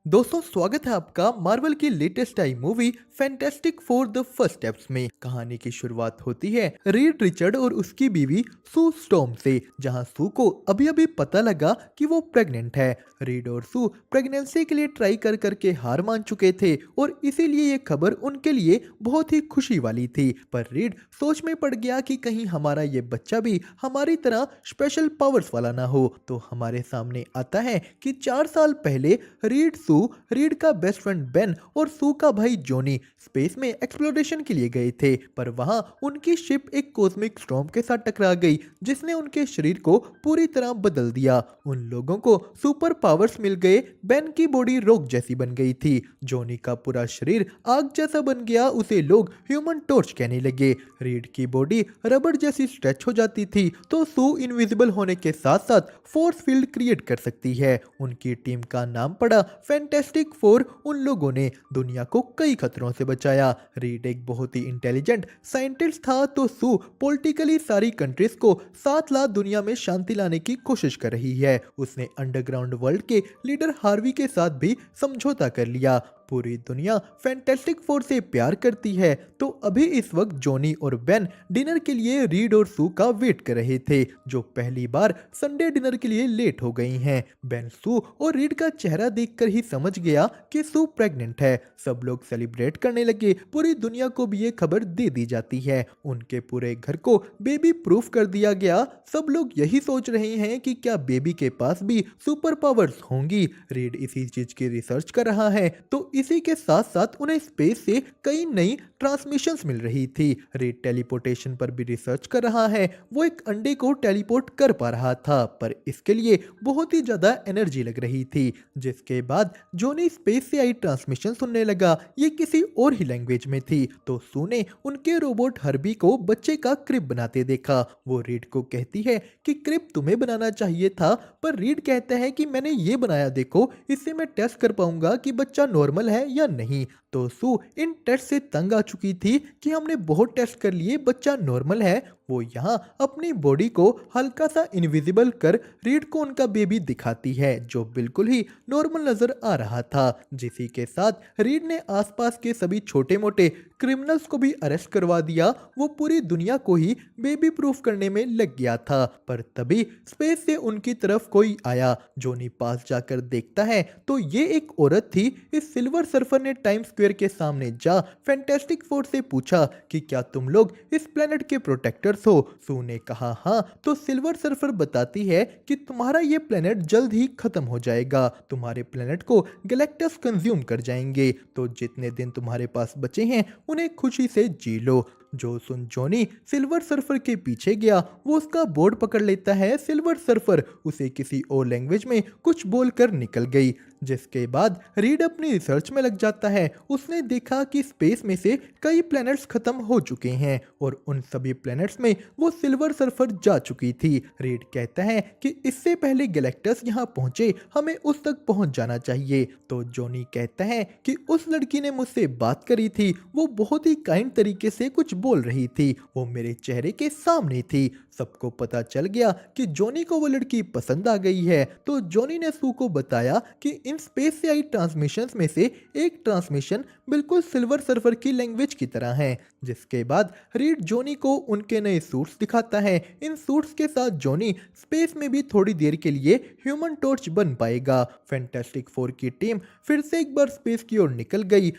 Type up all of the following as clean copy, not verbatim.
दोस्तों, स्वागत है आपका मार्वल की latest I movie fantastic four the first steps में। कहानी की शुरुआत होती है रीड रिचर्ड और उसकी बीवी सू स्टॉर्म से, जहां सू को अभी अभी पता लगा कि वो प्रेग्नेंट है। रीड और सू प्रेगनेंसी के लिए ट्राई कर करके हार मान चुके थे और इसीलिए ये खबर उनके लिए बहुत ही खुशी वाली थी। पर रीड सोच में पड़ गया कि कहीं हमारा ये बच्चा भी हमारी तरह स्पेशल पावर्स वाला ना हो। तो हमारे सामने आता है कि 4 साल पहले रीड रीड का बेस्ट फ्रेंड बेन और सू का भाई जॉनी स्पेस में एक्सप्लोरेशन के लिए गए थे। पर वहां उनकी शिप एक कॉस्मिक स्टॉर्म के साथ टकरा गई, जिसने उनके शरीर को पूरी तरह बदल दिया। उन लोगों को सुपर पावर्स मिल गए। बेन की बॉडी रॉक जैसी बन गई थी, जॉनी का पूरा शरीर आग जैसा बन गया, उसे लोग ह्यूमन टॉर्च कहने लगे। रीड की बॉडी रबड़ जैसी स्ट्रेच हो जाती थी, तो सू इनविजिबल होने के साथ साथ फोर्स फील्ड क्रिएट कर सकती है। उनकी टीम का नाम पड़ा फैंटास्टिक फोर। उन लोगों ने दुनिया को कई खतरों से बचाया। रीड एक बहुत ही इंटेलिजेंट साइंटिस्ट था, तो सू पॉलिटिकली सारी कंट्रीज को साथ ला दुनिया में शांति लाने की कोशिश कर रही है। उसने अंडरग्राउंड वर्ल्ड के लीडर हार्वी के साथ भी समझौता कर लिया। पूरी दुनिया फैंटास्टिक फोर से प्यार करती है। तो अभी इस वक्त जॉनी और बेन डिनर के लिए रीड और सू का वेट कर रहे थे, जो पहली बार संडे डिनर के लिए लेट हो गई हैं। बेन सू और रीड का चेहरा देखकर ही समझ गया कि सू प्रेग्नेंट है। सब लोग सेलिब्रेट करने लगे। पूरी दुनिया को भी ये खबर दे दी जाती है। उनके पूरे घर को बेबी प्रूफ कर दिया गया। सब लोग यही सोच रहे हैं कि क्या बेबी के पास भी सुपर पावर्स होंगी। रीड इसी चीज की रिसर्च कर रहा है, तो इसी के साथ साथ उन्हें स्पेस से कई नई ट्रांसमिशंस मिल रही थी। रीड टेलीपोर्टेशन पर भी रिसर्च कर रहा है। वो एक अंडे को टेलीपोर्ट कर पा रहा था, पर इसके लिए बहुत ही ज्यादा एनर्जी लग रही थी। जिसके बाद जोनी स्पेस से आई ट्रांसमिशन सुनने लगा। ये किसी और ही लैंग्वेज में थी। तो सू ने उनके रोबोट हर्बी को बच्चे का क्रिब बनाते देखा। वो रीड को कहती है कि क्रिब तुम्हें बनाना चाहिए था, पर रीड कहता है कि मैंने ये बनाया, देखो इससे मैं टेस्ट कर पाऊंगा कि बच्चा नॉर्मल है या नहीं। तो सू इन टेस्ट से तंग आ चुकी थी कि हमने बहुत टेस्ट कर लिए, बच्चा नॉर्मल है। वो यहाँ अपनी बॉडी को हल्का सा इनविजिबल कर रीड को उनका बेबी दिखाती है, जो बिल्कुल ही नॉर्मल नजर आ रहा था। जिसी के साथ रीड ने आसपास के सभी छोटे मोटे क्रिमिनल्स को भी अरेस्ट करवा दिया। वो पूरी दुनिया को ही बेबी प्रूफ करने में लग गया था। पर तभी स्पेस से उनकी तरफ कोई आया। जोनी पास जाकर देखता है तो ये एक औरत थी। इस सिल्वर सर्फर ने टाइम स्क्वायर के सामने जा फैंटास्टिक फोर से पूछा कि क्या तुम लोग इस प्लेनेट के प्रोटेक्टर्स हो। सू ने कहा हाँ। तो सिल्वर सर्फर बताती है कि तुम्हारा ये प्लेनेट जल्द ही खत्म हो जाएगा, तुम्हारे प्लेनेट को गैलेक्टस कंज्यूम कर जाएंगे, तो जितने दिन तुम्हारे पास बचे हैं उन्हें खुशी से जी लो। जो सुन जॉनी सिल्वर सर्फर के पीछे गया। वो उसका बोर्ड पकड़ लेता है। सिल्वर सर्फर उसे किसी और लैंग्वेज में कुछ बोलकर निकल गई। जिसके बाद रीड अपनी रिसर्च में लग जाता है। उसने देखा कि स्पेस में से कई प्लैनेट्स खत्म हो चुके हैं और उन सभी प्लैनेट्स में वो सिल्वर सर्फर जा चुकी थी। रीड कहता है कि इससे पहले गैलेक्टस यहाँ पहुंचे, हमें उस तक पहुंच जाना चाहिए। तो जॉनी कहता है कि उस लड़की ने मुझसे बात करी थी, वो बहुत ही काइंड तरीके से कुछ बोल रही थी, वो मेरे चेहरे के सामने थी। सबको पता चल गया कि जॉनी को वो लड़की पसंद आ गई है। तो जॉनी ने सू को बताया कि इन स्पेस से आई ट्रांसमिशंस में से एक ट्रांसमिशन बिल्कुल सिल्वर सर्फर की लैंग्वेज की तरह है। जिसके बाद रीड जॉनी को उनके नए सूट्स दिखाता है। इन सूट्स के साथ जॉनी स्पेस में भी थोड़ी देर के लिए ह्यूमन टॉर्च बन पाएगा। फैंटास्टिक फोर की टीम फिर से एक बार स्पेस की ओर निकल गई।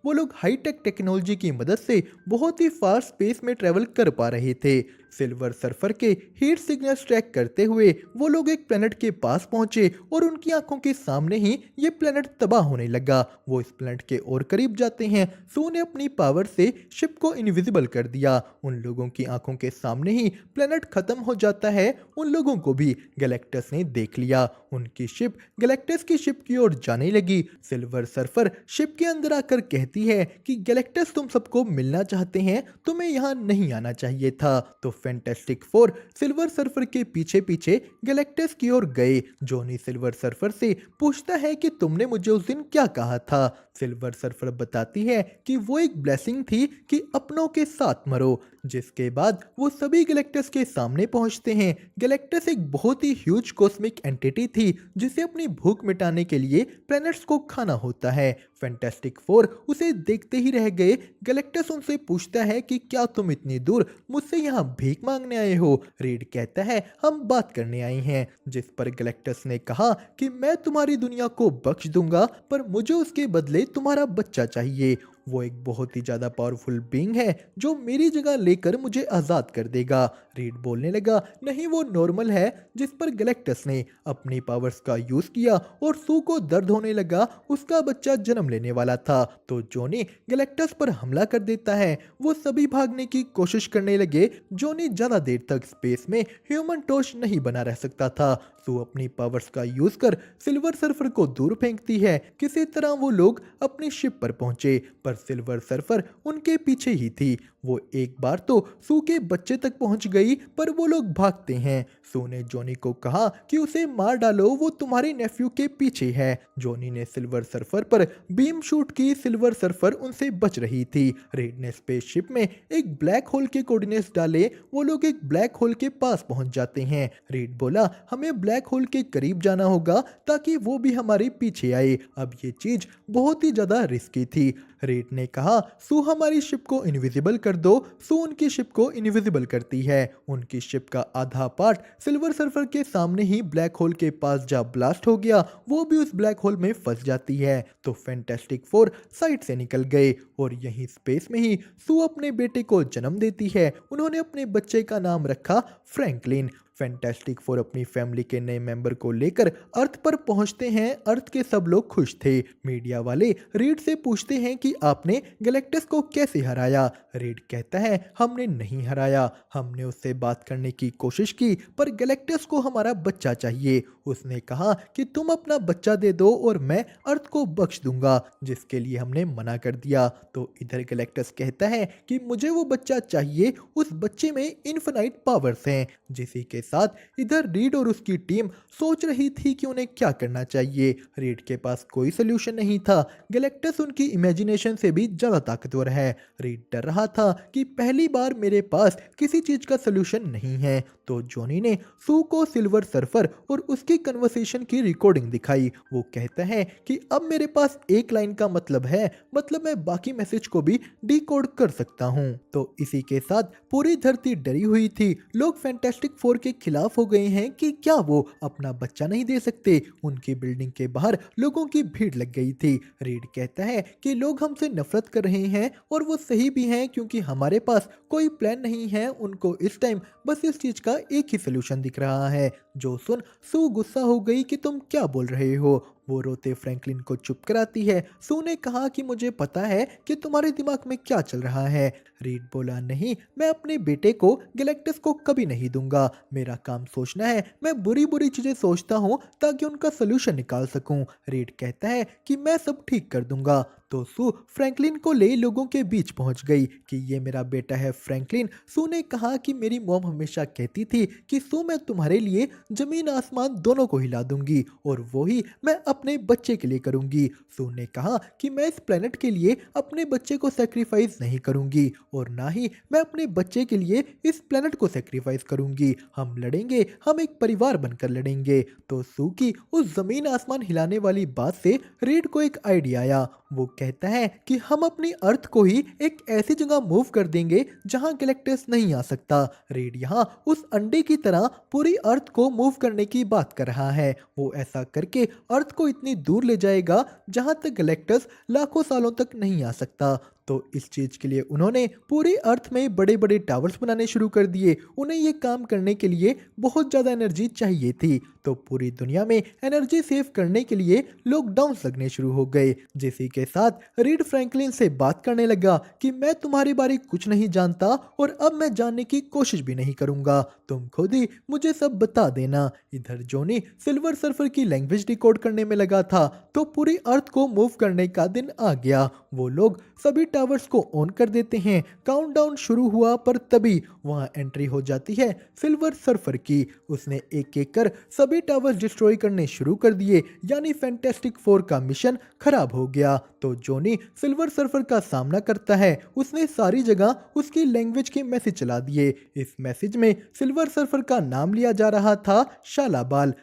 वो लोग हाईटेक टेक्नोलॉजी की मदद से बहुत ही फास्ट स्पेस में ट्रेवल कर पा रहे थे। सिल्वर सर्फर के हीट सिग्नल्स ट्रैक करते हुए वो लोग एक प्लेनेट के पास पहुंचे और उनकी आंखों के सामने ही ये प्लेनेट तबाह होने लगा। वो इस प्लेनेट के और करीब जाते हैं। सू ने अपनी पावर से शिप को इनविजिबल कर दिया। उन लोगों की आंखों के सामने ही प्लेनेट खत्म हो जाता है। उन लोगों को भी गैलेक्टस ने देख लिया। उनकी शिप गैलेक्टस की शिप की ओर जाने लगी। सिल्वर सर्फर शिप के अंदर आकर कहती है कि गैलेक्टस तुम सबको मिलना चाहते हैं, तुम्हें यहाँ नहीं आना चाहिए था। तो फैंटास्टिक फोर सिल्वर सर्फर के पीछे पीछे गैलेक्टस की ओर गए। जॉनी सिल्वर सर्फर से पूछता है कि तुमने मुझे उस दिन क्या कहा था। सिल्वर सर्फर बताती है कि वो एक ब्लेसिंग थी कि अपनों के साथ मरो। जिसके बाद वो सभी गैलेक्टस के सामने पहुंचते हैं। गैलेक्टस एक बहुत ही ह्यूज कॉस्मिक एंटिटी थी जिसे अपनी भूख मिटाने के लिए प्लैनेट्स को खाना होता है। फैंटास्टिक फोर उसे देखते ही रह गए। गैलेक्टस उनसे पूछता है कि क्या तुम इतनी दूर मुझसे यहाँ भीख मांगने आए हो। रीड कहता है हम बात करने आए हैं। जिस पर गैलेक्टस ने कहा कि मैं तुम्हारी दुनिया को बख्श दूंगा पर मुझे उसके बदले तुम्हारा बच्चा चाहिए। वो एक बहुत ही ज्यादा पावरफुल बीइंग है जो मेरी जगह लेकर मुझे आजाद कर देगा। रीड बोलने लगा नहीं वो नॉर्मल है। जिस पर गैलेक्टस ने अपनी पावर्स का यूज किया और सू को दर्द होने लगा। उसका बच्चा जन्म लेने वाला था तो जॉनी गैलेक्टस पर हमला कर देता है। वो सभी भागने की कोशिश करने लगे। जॉनी ज्यादा देर तक स्पेस में ह्यूमन टॉर्च नहीं बना रह सकता था। सू अपनी पावर्स का यूज कर सिल्वर सर्फर को दूर फेंकती है। किसी तरह वो लोग अपनी शिप पर पहुंचे पर सिल्वर सर्फर उनके पीछे ही थी। वो एक बार तो सू के बच्चे तक पहुंच गई पर वो लोग भागते हैं। सू ने जॉनी को कहा कि उसे मार डालो वो तुम्हारे नेफ्यू के पीछे है। जॉनी ने सिल्वर सर्फर पर बीम शूट की। सिल्वर सर्फर उनसे बच रही थी। रेड ने स्पेसशिप में एक ब्लैक होल के कोऑर्डिनेट्स डाले। वो लोग एक ब्लैक होल के पास पहुंच जाते हैं। रेड बोला हमें ब्लैक होल के करीब जाना होगा ताकि वो भी हमारे पीछे आए। अब ये चीज बहुत ही ज्यादा रिस्की थी। रेड ने कहा सू हमारी शिप को इनविजिबल कर दो। सू उनकी शिप को इनविजिबल करती है। उनकी शिप का आधा पार्ट सिल्वर सर्फर के सामने ही ब्लैक होल के पास जा ब्लास्ट हो गया। वो भी उस ब्लैक होल में फंस जाती है तो फैंटास्टिक फोर साइड से निकल गए और यहीं स्पेस में ही सू अपने बेटे को जन्म देती है। उन्होंने अपने बच्चे का नाम रखा फ्रैंकलिन। फैंटास्टिक फोर अपनी फैमिली के नए मेंबर को लेकर अर्थ पर पहुंचते हैं। अर्थ के सब लोग खुश थे। मीडिया वाले रीड से पूछते हैं कि आपने गैलेक्टस को कैसे हराया। रीड कहता है हमने नहीं हराया। हमने उससे बात करने की कोशिश की पर गैलेक्टस को हमारा बच्चा चाहिए। उसने कहा कि तुम अपना बच्चा दे दो और मैं अर्थ को बख्श दूंगा जिसके लिए हमने मना कर दिया। तो इधर गैलेक्टस कहता है कि मुझे वो बच्चा चाहिए। उस बच्चे में इनफिनाइट पावर्स हैं। जिसी के साथ इधर रीड और उसकी टीम सोच रही थी कि उन्हें क्या करना चाहिए। रीड के पास कोई सोल्यूशन नहीं था। गैलेक्टस उनकी इमेजिनेशन से भी ज्यादा ताकतवर है। रीड डर रहा था कि पहली बार मेरे पास किसी चीज का सोल्यूशन नहीं है। तो जॉनी ने सू को सिल्वर सर्फर और उसकी कन्वर्सेशन की रिकॉर्डिंग दिखाई। वो कहता है कि अब मेरे पास एक लाइन का मतलब है मतलब मैं बाकी मैसेज को भी डिकोड कर सकता हूँ। तो इसी के साथ पूरी धरती डरी हुई थी। लोग फैंटास्टिक फोर के खिलाफ हो गए हैं कि क्या वो अपना बच्चा नहीं दे सकते। उनकी बिल्डिंग के बाहर लोगों की भीड़ लग गई थी। रीड कहता है कि लोग हमसे नफरत कर रहे हैं और वो सही भी हैं क्योंकि हमारे पास कोई प्लान नहीं है। उनको इस टाइम बस इस चीज का एक ही सोल्यूशन दिख रहा है। जो सुन सू गुस्सा हो गई कि तुम क्या बोल रहे हो। वो रोते फ्रैंकलिन को चुप कराती है। सू ने कहा कि मुझे पता है कि तुम्हारे दिमाग में क्या चल रहा है। रीड बोला नहीं मैं अपने बेटे को गैलेक्टस को कभी नहीं दूंगा। मेरा काम सोचना है। मैं बुरी बुरी चीजें सोचता हूँ ताकि उनका सोल्यूशन निकाल सकूं। रीड कहता है कि मैं सब ठीक कर दूंगा। तो सू फ्रैंकलिन को ले लोगों के बीच पहुंच गई कि ये मेरा बेटा है फ्रैंकलिन। सू ने कहा कि मेरी मॉम हमेशा कहती थी कि सू मैं तुम्हारे लिए जमीन आसमान दोनों को हिला दूंगी और वो ही मैं अपने बच्चे के लिए करूंगी। सू ने कहा कि मैं इस प्लेनेट के लिए अपने बच्चे को सेक्रीफाइस नहीं करूंगी और ना ही मैं अपने बच्चे के लिए इस प्लेनेट को सेक्रीफाइस करूंगी। हम लड़ेंगे। हम एक परिवार बनकर लड़ेंगे। तो सू की उस जमीन आसमान हिलाने वाली बात से रीड को एक आइडिया आया। वो कहता है कि हम अपनी अर्थ को ही एक ऐसी जगह मूव कर देंगे जहां गैलेक्टस नहीं आ सकता। रीड यहाँ उस अंडे की तरह पूरी अर्थ को मूव करने की बात कर रहा है। वो ऐसा करके अर्थ को इतनी दूर ले जाएगा जहां तक गैलेक्टस लाखों सालों तक नहीं आ सकता। तो इस चीज के लिए उन्होंने पूरी अर्थ में बड़े बड़े टावर्स बनाने शुरू कर दिए। उन्हें ये काम करने के लिए बहुत ज्यादा एनर्जी चाहिए थी। तो पूरी दुनिया में एनर्जी सेव करने के लिए लॉकडाउन लगने शुरू हो गए। जिसी के साथ रीड फ्रैंकलिन से बात करने लगा कि मैं तुम्हारे बारे कुछ नहीं जानता और अब मैं जानने की कोशिश भी नहीं करूंगा। तुम खुद ही मुझे सब बता देना। इधर जॉनी सिल्वर सर्फर की लैंग्वेज डिकोड करने में लगा था। तो पूरी अर्थ को मूव करने का दिन आ गया। वो लोग सभी टावर्स को ऑन कर देते हैं। काउंटडाउन शुरू हुआ पर तभी वहां एंट्री हो जाती है सिल्वर सर्फर की। उसने एक एक कर सभी टावर्स डिस्ट्रॉय करने शुरू कर दिए, यानी फैंटास्टिक फोर का मिशन खराब हो गया। तो जॉनी सिल्वर सर्फर का सामना करता है। उसने सारी जगह उसकी लैंग्वेज के मैसेज चला दिए। इस मैसेज में सिल्वर सर्फर का नाम लिया जा रहा था शालाबाल।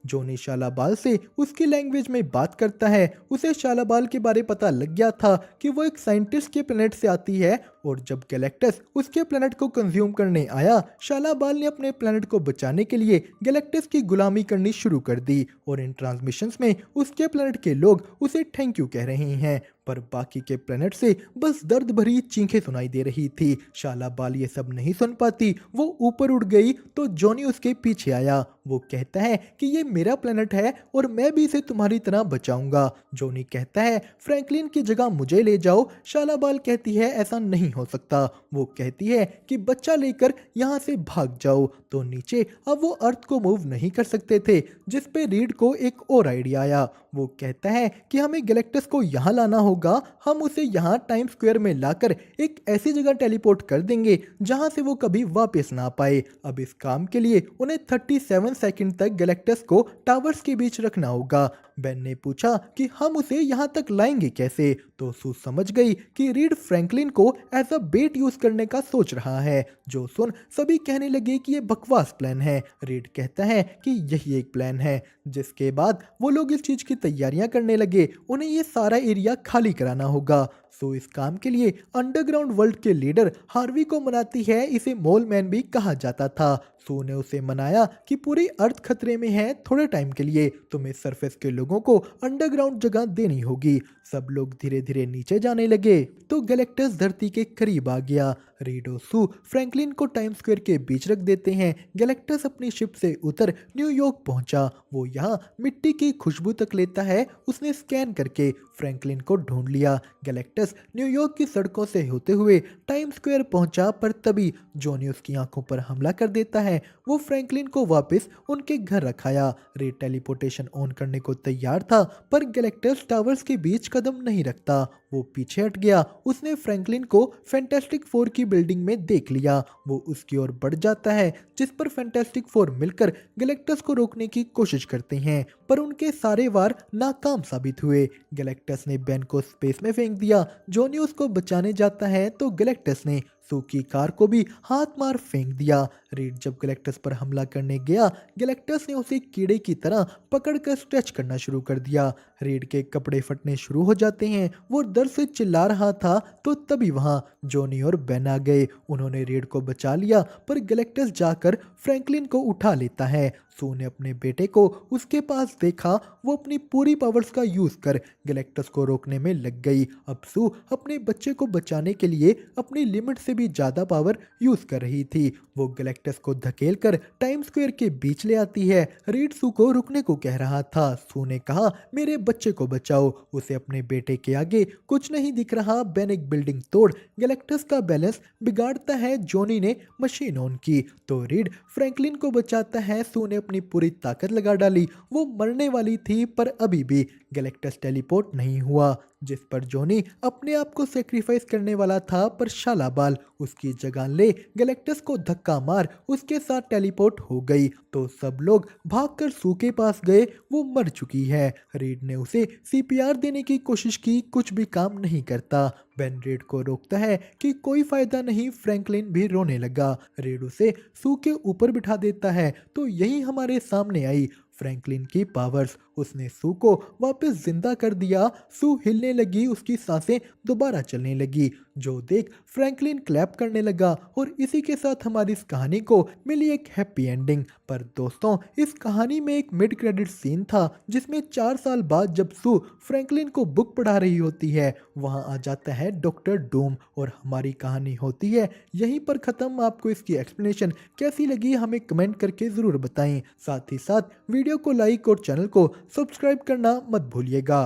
जॉनी शालाबाल से उसकी लैंग्वेज में बात करता है। उसे शालाबाल के बारे पता लग गया था कि वो एक साइंटिस्ट के प्लेनेट से आती है, और जब गैलेक्टस उसके प्लेनेट को कंज्यूम करने आया, शालाबाल ने अपने प्लेनेट को बचाने के लिए गैलेक्टस की गुलामी करनी शुरू कर दी। और इन ट्रांसमिशंस में उसके प्लेनेट के लोग उसे थैंक यू कह रहे हैं, पर बाकी के प्लेनेट से बस दर्द भरी चीखें सुनाई दे रही थी। शालाबाल ये सब नहीं सुन पाती, वो ऊपर उड़ गई तो जॉनी उसके पीछे आया। वो कहता है कि ये मेरा प्लेनेट है और मैं भी इसे तुम्हारी तरह बचाऊंगा। जॉनी कहता है फ्रैंकलिन की जगह मुझे ले जाओ। शालाबाल कहती है ऐसा नहीं हो सकता। वो कहती है कि बच्चा लेकर यहाँ से भाग जाओ। तो नीचे अब वो अर्थ को मूव नहीं कर सकते थे, जिस पे रीड को एक और आइडिया आया। वो कहता है कि हमें गैलेक्टस को यहाँ लाना होगा। हम उसे यहाँ टाइम स्क्वायर में लाकर एक ऐसी जगह टेलीपोर्ट कर देंगे जहाँ से वो कभी वापस ना पाए। अब इस काम के लिए उन्हें 37 सेकंड तक गैलेक्टस को टावर्स के बीच रखना होगा। बेन ने पूछा कि हम उसे यहाँ तक लाएंगे कैसे, तो सू समझ गई कि रीड फ्रैंकलिन को एज अ बेट यूज करने का सोच रहा है। जो सुन सभी कहने लगे कि ये बकवास प्लान है। रीड कहता है कि यही एक प्लान है। जिसके बाद वो लोग इस चीज की तैयारियां करने लगे। उन्हें ये सारा एरिया खाली कराना होगा। सो इस काम के लिए अंडरग्राउंड वर्ल्ड के लीडर हार्वी को मनाती है। इसे मोल मैन भी कहा जाता था। सू ने उसे मनाया कि पूरी अर्थ खतरे में है, थोड़े टाइम के लिए तुम्हें सरफेस के लोगों को अंडरग्राउंड जगह देनी होगी। सब लोग धीरे धीरे नीचे जाने लगे तो गैलेक्टस धरती के करीब आ गया। रीड और सू फ्रैंकलिन को टाइम स्क्वायर के बीच रख देते हैं। गैलेक्टस अपनी शिप से उतर न्यूयॉर्क पहुंचा। वो यहाँ मिट्टी की खुशबू तक लेता है। उसने स्कैन करके फ्रैंकलिन को ढूंढ लिया। गैलेक्टस न्यूयॉर्क की सड़कों से होते हुए टाइम स्क्वायर पहुंचा, पर तभी जॉनी उसकी आंखों पर हमला कर देता है। वो फ्रैंकलिन को वापस उनके घर रखाया। रे टेलीपोर्टेशन ऑन करने को तैयार था, पर गैलेक्टस टावर्स के बीच कदम नहीं रखता। वो पीछे हट गया। उसने फ्रैंकलिन को फैंटास्टिक फोर की बिल्डिंग में देख लिया। वो उसकी ओर बढ़ जाता है, जिस पर फैंटास्टिक फोर मिलकर गैलेक्टस को रोकने की कोशिश करते हैं, पर उनके सारे वार नाकाम साबित हुए। गैलेक्टस ने बेन को स्पेस में फेंक दिया। जॉनी उसको बचाने जाता है तो गैलेक्टस ने सू की कार को भी हाथ मार फेंक दिया। रीड जब गैलेक्टस पर हमला करने गया, गैलेक्टस ने उसे कीड़े की तरह पकड़कर स्ट्रेच करना शुरू कर दिया। रीड के कपड़े फटने शुरू हो जाते हैं। वो दर्द से चिल्ला रहा था तो तभी वहां जॉनी और बेन आ गए। उन्होंने रीड को बचा लिया, पर गैलेक्टस जाकर फ्रैंकलिन को उठा लेता है। सू ने अपने बेटे को उसके पास देखा। वो अपनी पूरी पावर्स का यूज कर गैलेक्टस को रोकने में लग गई। अब सू अपने बच्चे को बचाने के लिए अपनी लिमिट से भी ज्यादा पावर यूज कर रही थी। वो गैलेक्टस को धकेल कर टाइम स्क्वायर के बीच ले आती है। रीड सू को रुकने को कह रहा था। सू ने कहा मेरे बच्चे को बचाओ। उसे अपने बेटे के आगे कुछ नहीं दिख रहा। बेन एक बिल्डिंग तोड़ गैलेक्टस का बैलेंस बिगाड़ता है। जॉनी ने मशीन ऑन की तो रीड फ्रैंकलिन को बचाता है। सू ने अपनी पूरी ताकत लगा डाली। वो मरने वाली थी, पर अभी भी गैलेक्टस टेलीपोर्ट नहीं हुआ, जिस पर जॉनी अपने आप को सेक्रीफाइस करने वाला था, पर शालाबाल उसकी जगह ले गैलेक्टस को धक्का मार उसके साथ टेलीपोर्ट हो गई। तो सब लोग भागकर सू के पास गए। वो मर चुकी है। रीड ने उसे सीपीआर देने की कोशिश की, कुछ भी काम नहीं करता। बेन रीड को रोकता है कि कोई फायदा नहीं। फ्रैंकलिन भी रोने लगा। रीड उसे सू के ऊपर बिठा देता है तो यही हमारे सामने आई फ्रैंकलिन की पावर्स। उसने सू को वापस जिंदा कर दिया। सू हिलने लगी, उसकी सांसें दोबारा चलने लगी। जो देख फ्रैंकलिन क्लैप करने लगा। और इसी के साथ हमारी इस कहानी को मिली एक हैप्पी एंडिंग। पर दोस्तों, इस कहानी में एक मिड क्रेडिट सीन था, जिसमें 4 साल बाद जब सू फ्रैंकलिन को बुक पढ़ा रही होती है, वहां आ जाता है डॉक्टर डूम और हमारी कहानी होती है यहीं पर खत्म। आपको इसकी एक्सप्लेनेशन कैसी लगी हमें कमेंट करके जरूर बताएं। साथ ही साथ वीडियो को लाइक और चैनल को सब्सक्राइब करना मत भूलिएगा।